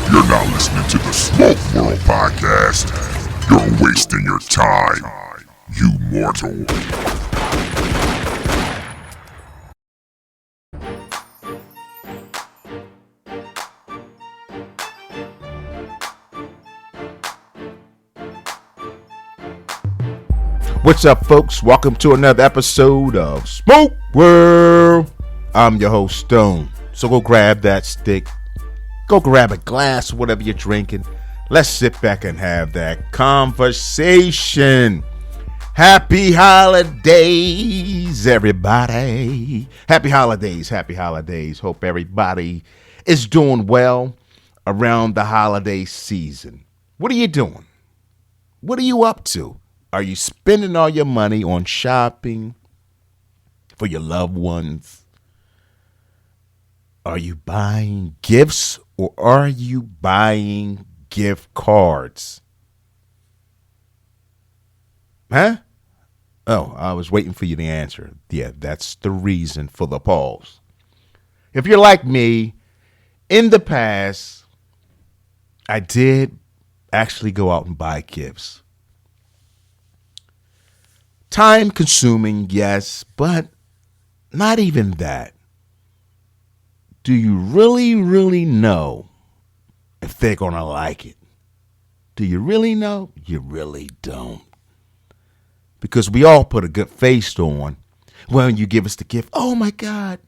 If you're not listening to the Smoke World podcast, you're wasting your time, you mortal. What's up, folks? Welcome to another episode of Smoke World. I'm your host, Stone. So go grab that stick. Go grab a glass, whatever you're drinking. Let's sit back and have that conversation. Happy holidays, everybody. Happy holidays, happy holidays. Hope everybody is doing well around the holiday season. What are you doing? What are you up to? Are you spending all your money on shopping for your loved ones? Are you buying gifts or are you buying gift cards? Huh? Oh, I was waiting for you to answer. Yeah, that's the reason for the pause. If you're like me, in the past, I did actually go out and buy gifts. Time consuming, yes, but not even that. Do you really know if they're going to like it? Do you really know? You really don't. Because we all put a good face on when you give us the gift. Oh my God,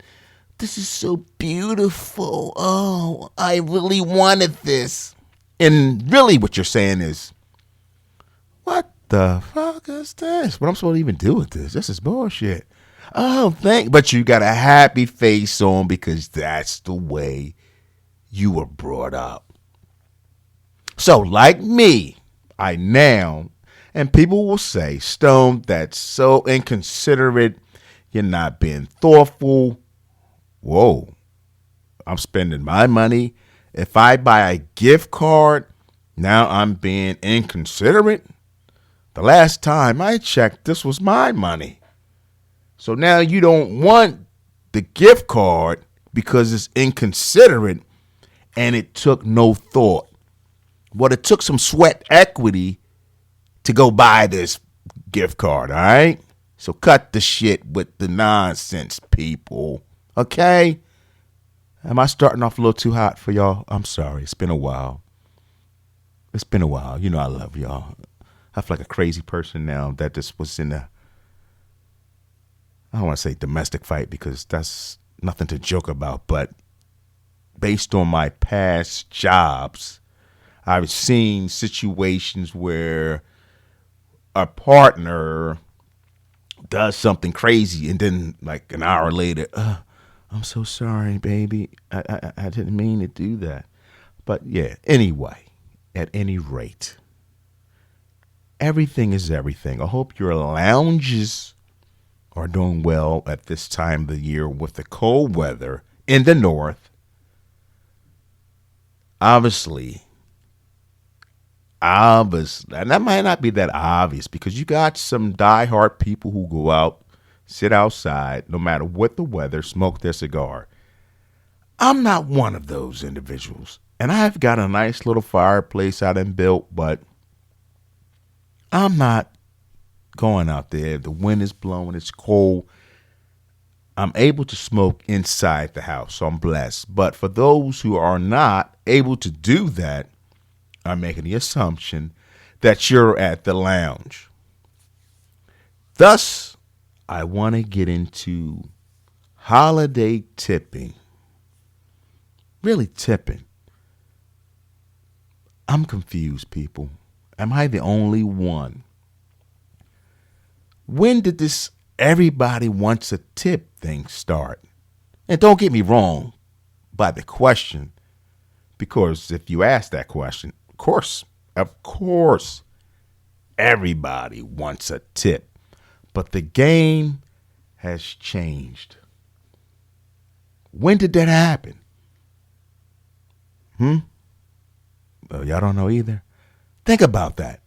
this is so beautiful. Oh, I really wanted this. And really what you're saying is, what the fuck is this? What I'm supposed to even do with this? This is bullshit. Oh, but you got a happy face on because that's the way you were brought up. So, like me, I now, and people will say, Stone, that's so inconsiderate. You're not being thoughtful. Whoa, I'm spending my money. If I buy a gift card, now I'm being inconsiderate. The last time I checked, this was my money. So now you don't want the gift card because it's inconsiderate and it took no thought. Well, it took some sweat equity to go buy this gift card, all right? So cut the shit with the nonsense, people, okay? Am I starting off a little too hot for y'all? I'm sorry. It's been a while. It's been a while. You know I love y'all. I feel like a crazy person now that this was in a, I don't want to say domestic fight because that's nothing to joke about, but based on my past jobs, I've seen situations where a partner does something crazy and then like an hour later, I'm so sorry, baby. I didn't mean to do that. But yeah, anyway, at any rate, everything is everything. I hope your lounges are doing well at this time of the year with the cold weather in the north. Obviously, and that might not be that obvious because you got some diehard people who go out, sit outside, no matter what the weather, smoke their cigar. I'm not one of those individuals. And I've got a nice little fireplace I done built, but I'm not going out there. The wind is blowing. It's cold. I'm able to smoke inside the house, so I'm blessed. But for those who are not able to do that, I'm making the assumption that you're at the lounge. Thus, I want to get into holiday tipping. Really tipping. I'm confused, people. Am I the only one? When did this everybody wants a tip thing start? And don't get me wrong by the question, because if you ask that question, of course, everybody wants a tip. But the game has changed. When did that happen? Well, y'all don't know either. Think about that.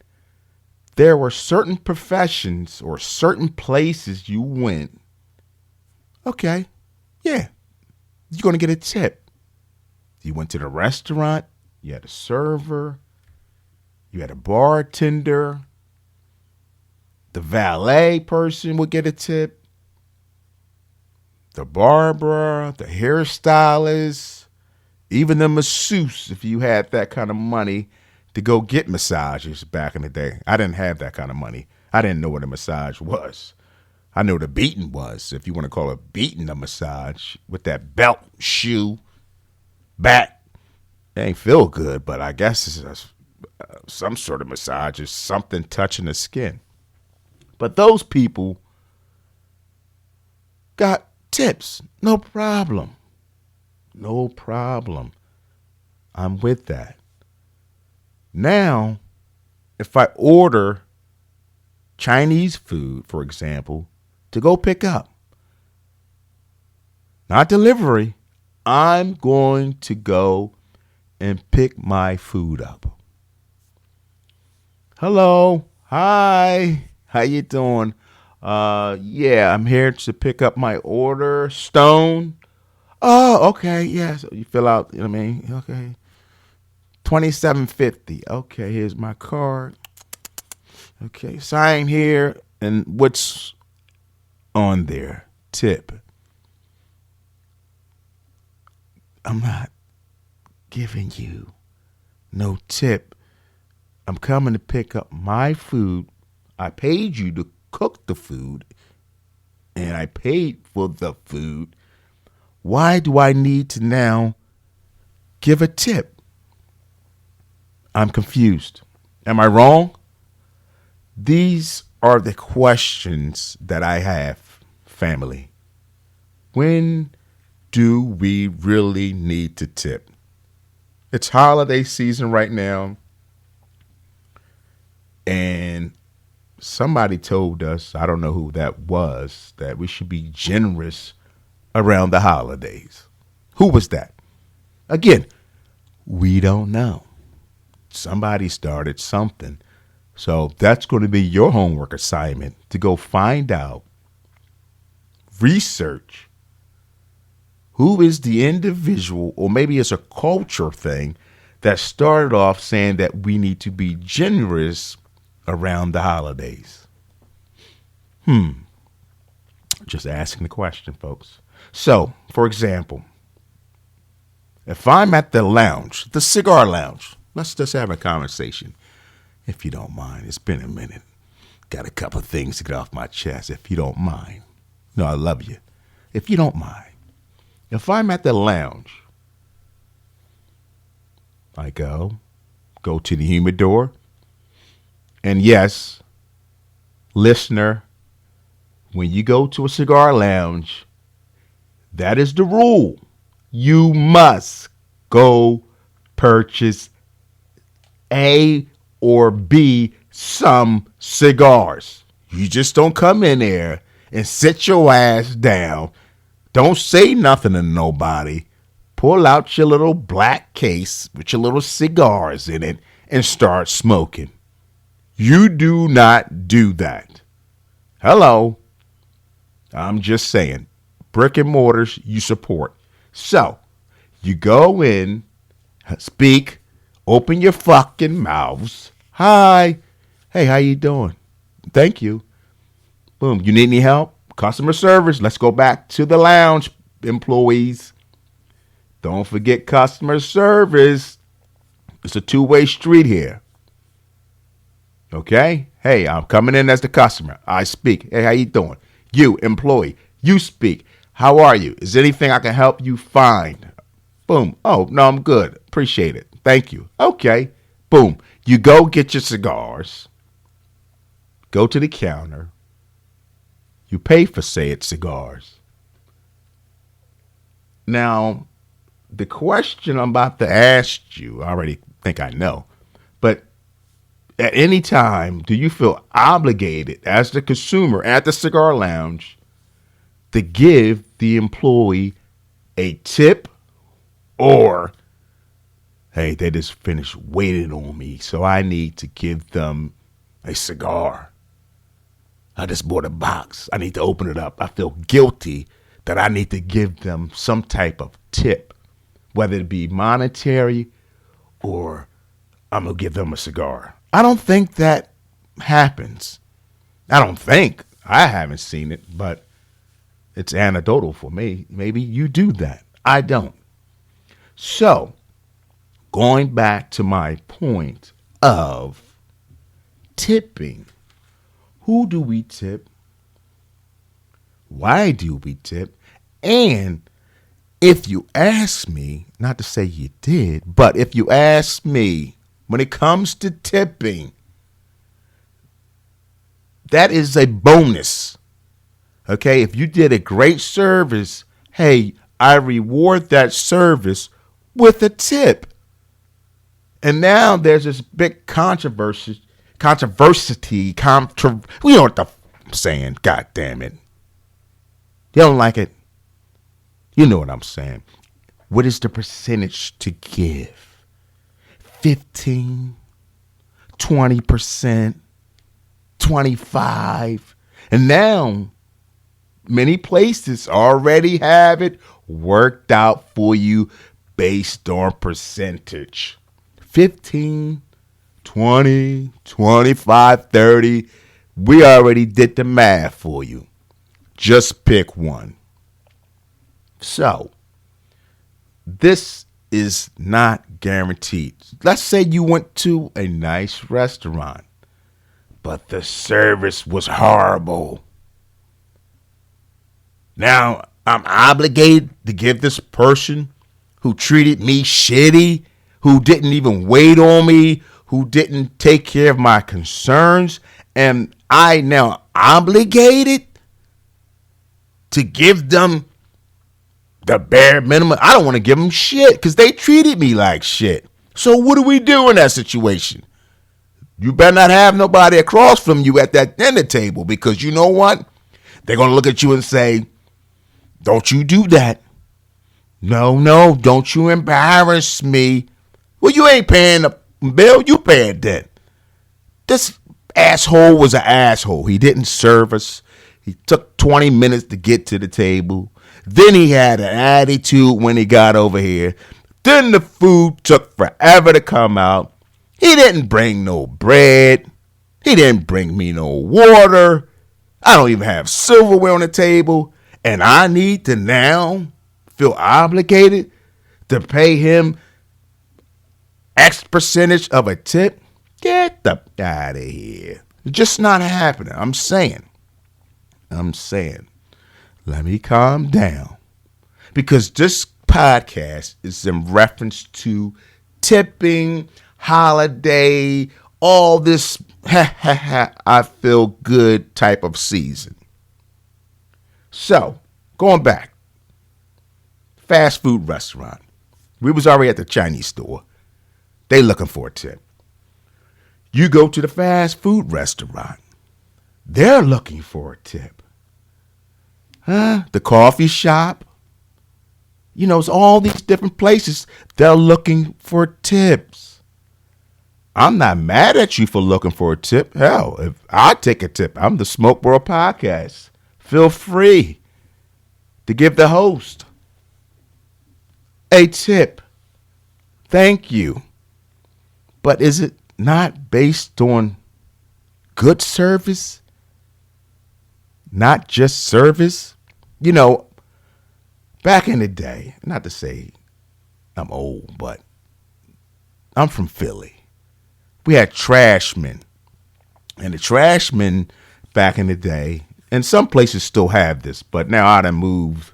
There were certain professions or certain places you went. Okay, yeah, you're going to get a tip. You went to the restaurant, You had a server, you had a bartender, the valet person would get a tip, the barber, the hairstylist, even the masseuse, if you had that kind of money to go get massages back in the day. I didn't have that kind of money. I didn't know what a massage was. I know what a beating was, if you want to call it beating a massage, with that belt, shoe, back. It ain't feel good, but I guess it's some sort of massage is something touching the skin. But those people got tips. No problem. No problem. I'm with that. Now, if I order Chinese food, for example, to go pick up, not delivery, I'm going to go and pick my food up. Hello. Hi. How you doing? Yeah, I'm here to pick up my order. Stone. Oh, okay. Yeah, so you fill out, you know what I mean? Okay. $27.50. Okay, here's my card. Okay, sign here. And what's on there? Tip. I'm not giving you no tip. I'm coming to pick up my food. I paid you to cook the food, and I paid for the food. Why do I need to now give a tip? I'm confused. Am I wrong? These are the questions that I have, family. When do we really need to tip? It's holiday season right now, and somebody told us, I don't know who that was, that we should be generous around the holidays. Who was that? Again, we don't know. Somebody started something. So that's going to be your homework assignment, to go find out, research, who is the individual, or maybe it's a culture thing that started off saying that we need to be generous around the holidays. Just asking the question, folks. So, for example, if I'm at the lounge, the cigar lounge, let's just have a conversation, if you don't mind. It's been a minute. Got a couple of things to get off my chest, if you don't mind. No, I love you. If you don't mind. If I'm at the lounge, I go to the humidor, and yes, listener, when you go to a cigar lounge, that is the rule. You must go purchase A or B some cigars. You just don't come in there and sit your ass down. Don't say nothing to nobody. Pull out your little black case with your little cigars in it and start smoking. You do not do that. Hello. I'm just saying. Brick and mortars you support. So, you go in, speak, open your fucking mouths. Hi. Hey, how you doing? Thank you. Boom. You need any help? Customer service. Let's go back to the lounge, employees. Don't forget customer service. It's a two-way street here. Okay? Hey, I'm coming in as the customer. I speak. Hey, how you doing? You, employee. You speak. How are you? Is there anything I can help you find? Boom. Oh, no, I'm good. Appreciate it. Thank you. Okay. Boom. You go get your cigars. Go to the counter. You pay for said cigars. Now, the question I'm about to ask you, I already think I know, but at any time, do you feel obligated as the consumer at the cigar lounge to give the employee a tip, or, hey, they just finished waiting on me, so I need to give them a cigar? I just bought a box. I need to open it up. I feel guilty that I need to give them some type of tip, whether it be monetary or I'm going to give them a cigar. I don't think that happens. I don't think. I haven't seen it, but it's anecdotal for me. Maybe you do that. I don't. So, going back to my point of tipping. Who do we tip? Why do we tip? And if you ask me, not to say you did, but if you ask me, when it comes to tipping, that is a bonus. Okay, if you did a great service, hey, I reward that service with a tip. And now there's this big controversy. You know what I'm saying? God damn it. You don't like it? You know what I'm saying. What is the percentage to give? 15, 20%, 25. And now many places already have it worked out for you based on percentage. 15, 20, 25, 30. We already did the math for you. Just pick one. So, this is not guaranteed. Let's say you went to a nice restaurant, but the service was horrible. Now, I'm obligated to give this person who treated me shitty, who didn't even wait on me, who didn't take care of my concerns, and I now obligated to give them the bare minimum. I don't want to give them shit because they treated me like shit. So what do we do in that situation? You better not have nobody across from you at that dinner table, because you know what? They're going to look at you and say, don't you do that. No, don't you embarrass me. Well, you ain't paying the bill. You paying that. This asshole was an asshole. He didn't serve us. He took 20 minutes to get to the table. Then he had an attitude when he got over here. Then the food took forever to come out. He didn't bring no bread. He didn't bring me no water. I don't even have silverware on the table. And I need to now feel obligated to pay him X percentage of a tip? Get the out of here. It's just not happening. I'm saying. Let me calm down. Because this podcast is in reference to tipping, holiday, all this I feel good type of season. So, going back. Fast food restaurant. We was already at the Chinese store. They looking for a tip. You go to the fast food restaurant. They're looking for a tip. The coffee shop. You know, it's all these different places. They're looking for tips. I'm not mad at you for looking for a tip. Hell, if I take a tip, I'm the Smoke World Podcast. Feel free to give the host a tip. Thank you. But is it not based on good service? Not just service? You know, back in the day, not to say I'm old, but I'm from Philly. We had trashmen. And the trashmen back in the day, and some places still have this, but now I done moved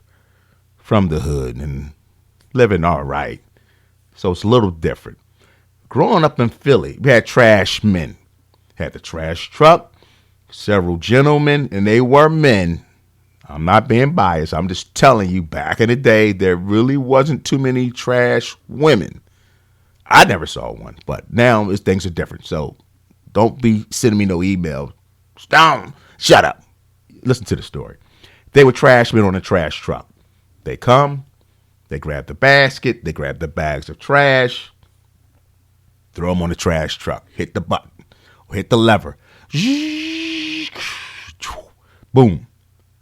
from the hood and living all right. So it's a little different. Growing up in Philly, we had trashmen. Had the trash truck, several gentlemen, and they were men. I'm not being biased. I'm just telling you, back in the day, there really wasn't too many trash women. I never saw one, but now things are different. So don't be sending me no email. Stone, shut up. Listen to the story. They were trash men on a trash truck. They come, they grab the basket, they grab the bags of trash, throw them on the trash truck, hit the button, or hit the lever. Boom.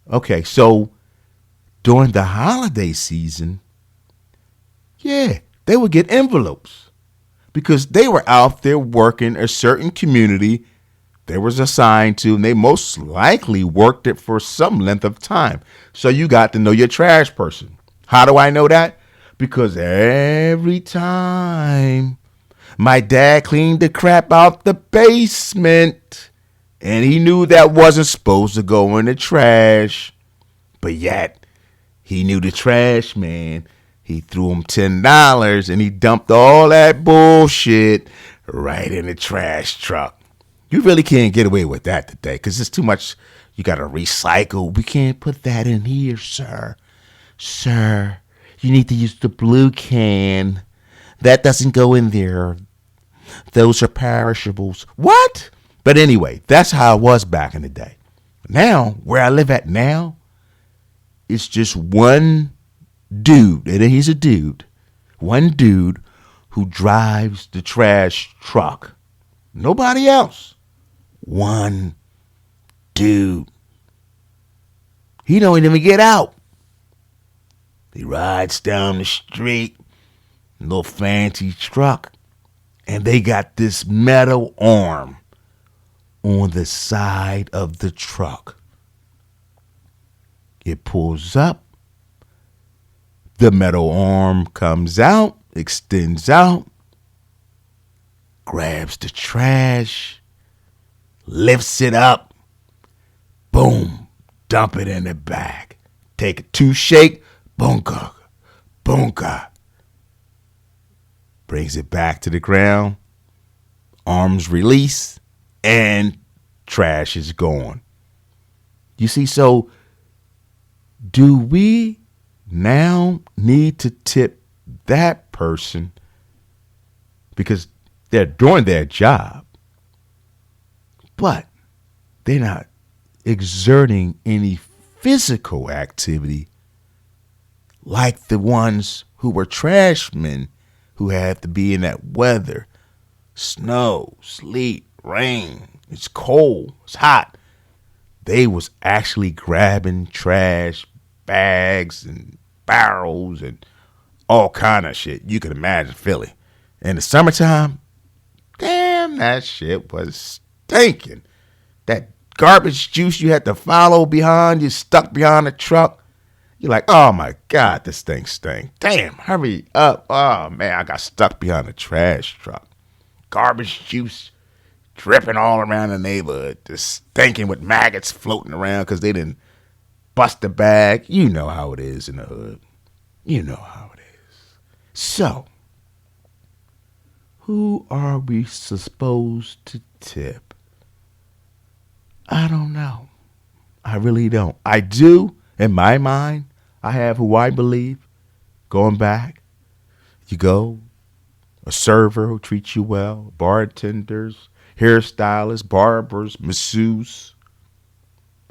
Okay, so during the holiday season, yeah, they would get envelopes. because they were out there working a certain community they was assigned to, and they most likely worked it for some length of time. So you got to know your trash person. How do I know that? Because every time my dad cleaned the crap out the basement, and he knew that wasn't supposed to go in the trash, but yet he knew the trash man. He threw him $10 and he dumped all that bullshit right in the trash truck. You really can't get away with that today because it's too much. You got to recycle. We can't put that in here, sir. Sir, you need to use the blue can. That doesn't go in there. Those are perishables. What? But anyway, that's how it was back in the day. Now, where I live at now, it's just one dude, and he's a dude, one dude who drives the trash truck. Nobody else. One dude. He don't even get out. He rides down the street, little fancy truck, and they got this metal arm on the side of the truck. It pulls up. The metal arm comes out, extends out, grabs the trash, lifts it up, boom, dump it in the bag. Take a 2 shake, boonka, boonka. Brings it back to the ground, arms release, and trash is gone. You see, so do we now need to tip that person because they're doing their job, but they're not exerting any physical activity like the ones who were trashmen who had to be in that weather, snow, sleet, rain, it's cold, it's hot. They was actually grabbing trash bags and barrels and all kind of shit. You can imagine Philly. In the summertime, damn, that shit was stinking. That garbage juice you had to follow behind, you stuck behind the truck. You're like, oh my God, this thing stinks. Damn, hurry up. Oh man, I got stuck behind a trash truck. Garbage juice dripping all around the neighborhood, just stinking with maggots floating around because they didn't bust the bag. You know how it is in the hood. You know how it is. So, who are we supposed to tip? I don't know. I really don't. I do, in my mind, I have who I believe. Going back, you go, a server who treats you well, bartenders, hairstylists, barbers, masseuses,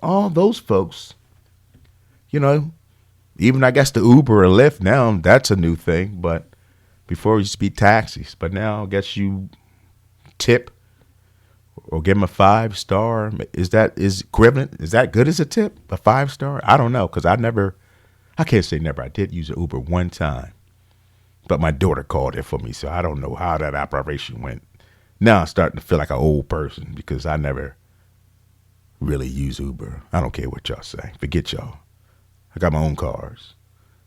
all those folks. You know, even I guess the Uber or Lyft now, that's a new thing. But before it used to be taxis. But now I guess you tip or give them a 5-star. Is that equivalent? Is that good as a tip? A 5-star? I don't know because I can't say never. I did use an Uber one time. But my daughter called it for me, so I don't know how that operation went. Now I'm starting to feel like an old person because I never really use Uber. I don't care what y'all say. Forget y'all. I got my own cars.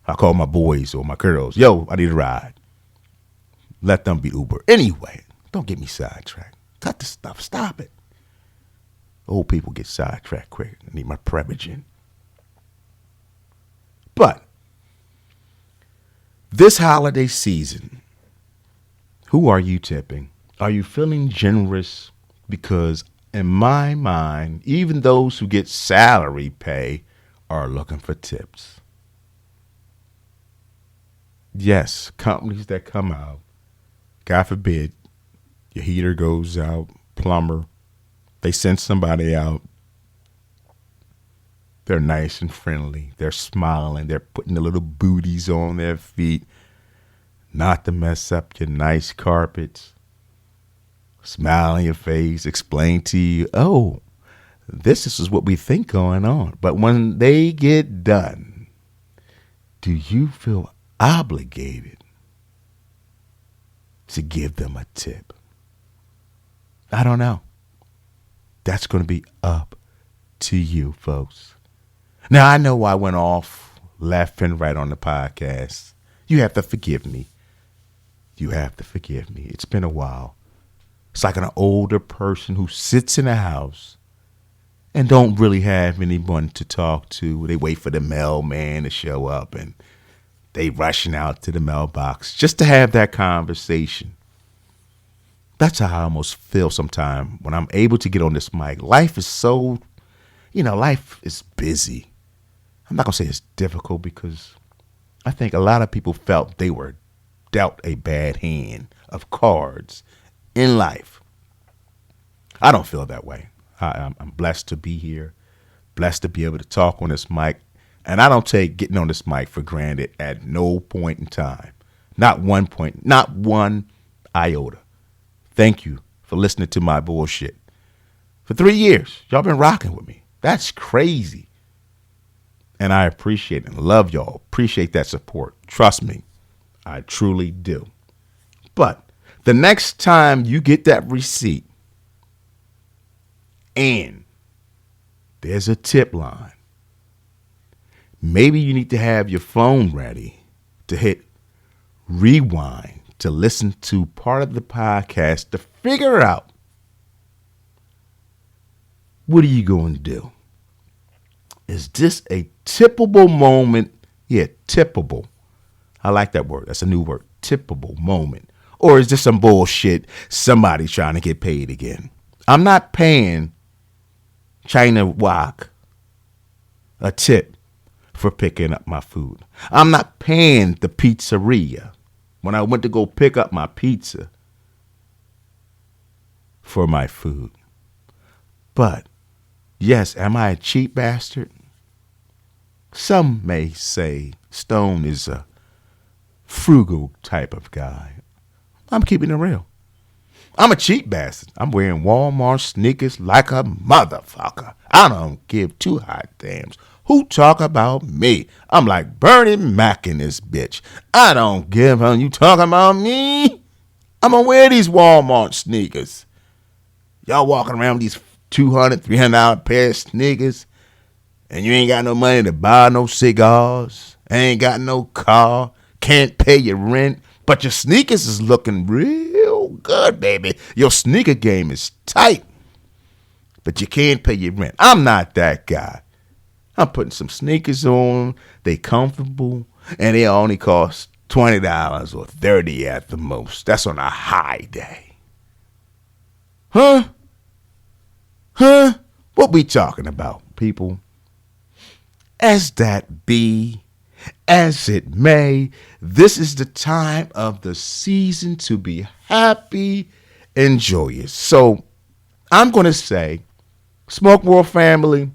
I call my boys or my girls. Yo, I need a ride. Let them be Uber. Anyway, don't get me sidetracked. Cut the stuff. Stop it. Old people get sidetracked quick. I need my Prevagen. But this holiday season, who are you tipping? Are you feeling generous? Because in my mind, even those who get salary pay are looking for tips. Yes, companies that come out, God forbid, your heater goes out, plumber, they send somebody out. They're nice and friendly. They're smiling. They're putting the little booties on their feet, not to mess up your nice carpets. Smile on your face, explain to you, oh, this is what we think going on. But when they get done, do you feel obligated to give them a tip? I don't know. That's going to be up to you, folks. Now, I know I went off left and right on the podcast. You have to forgive me. You have to forgive me. It's been a while. It's like an older person who sits in a house and don't really have anyone to talk to. They wait for the mailman to show up and they rushing out to the mailbox just to have that conversation. That's how I almost feel sometimes when I'm able to get on this mic. Life is so, life is busy. I'm not going to say it's difficult because I think a lot of people felt they were dealt a bad hand of cards in life. I don't feel that way. I'm blessed to be here, blessed to be able to talk on this mic. And I don't take getting on this mic for granted at no point in time. Not one point, not one iota. Thank you for listening to my bullshit. For 3 years, y'all been rocking with me. That's crazy. And I appreciate and love y'all. Appreciate that support. Trust me, I truly do. But the next time you get that receipt and there's a tip line, maybe you need to have your phone ready to hit rewind to listen to part of the podcast to figure out what are you going to do. Is this a tippable moment? Yeah, tippable. I like that word. That's a new word. Tippable moment. Or is this some bullshit somebody's trying to get paid again? I'm not paying China Wok a tip for picking up my food. I'm not paying the pizzeria when I went to go pick up my pizza for my food. But, yes, am I a cheap bastard? Some may say Stone is a frugal type of guy. I'm keeping it real. I'm a cheap bastard. I'm wearing Walmart sneakers like a motherfucker. I don't give two hot dams who talk about me. I'm like Bernie Mac in this bitch. I don't give a you talking about me. I'm gonna wear these Walmart sneakers. Y'all walking around with these $200, $300 pair of sneakers, and you ain't got no money to buy no cigars, ain't got no car, can't pay your rent, but your sneakers is looking real good, baby. Your sneaker game is tight, but you can't pay your rent. I'm not that guy. I'm putting some sneakers on, they comfortable, and they only cost $20 or $30 at the most. That's on a high day. Huh? What we talking about, people? As that be, as it may, this is the time of the season to be happy and joyous. So I'm going to say, Smoke World family,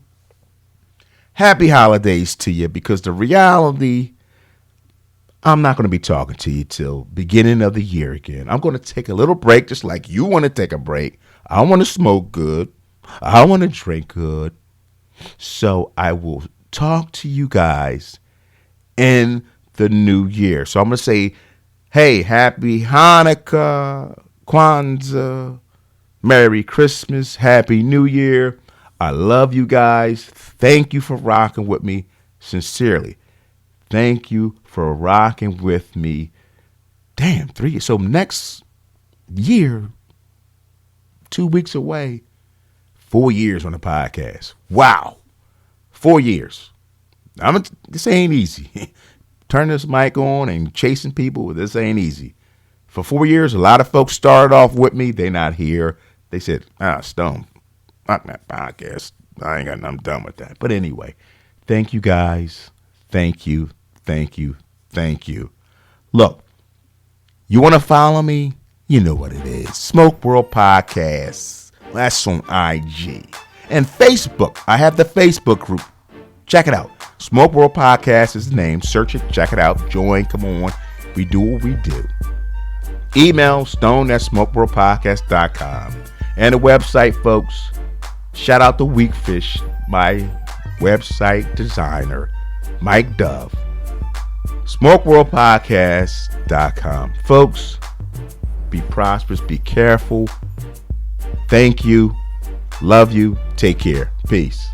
happy holidays to you, because the reality, I'm not going to be talking to you till beginning of the year again. I'm going to take a little break just like you want to take a break. I want to smoke good. I want to drink good. So I will talk to you guys in the new year. So I'm going to say, hey, happy Hanukkah, Kwanzaa, Merry Christmas, Happy New Year. I love you guys. Thank you for rocking with me. Sincerely. Thank you for rocking with me. Damn, 3 years. So next year, 2 weeks away, 4 years on the podcast. Wow. 4 years. This ain't easy. Turn this mic on and chasing people, this ain't easy. For 4 years, a lot of folks started off with me. They not here. They said, Stone, fuck that podcast. I ain't got nothing done with that. But anyway, thank you guys. Thank you. Thank you. Thank you. Look, you want to follow me? You know what it is. Smoke World Podcast. That's on IG. And Facebook. I have the Facebook group. Check it out. Smoke World Podcast is the name. Search it. Check it out. Join. Come on. We do what we do. Email stone@smokeworldpodcast.com. And the website, folks. Shout out to Weakfish, my website designer, Mike Dove. SmokeWorldPodcast.com. Folks, be prosperous, be careful. Thank you. Love you. Take care. Peace.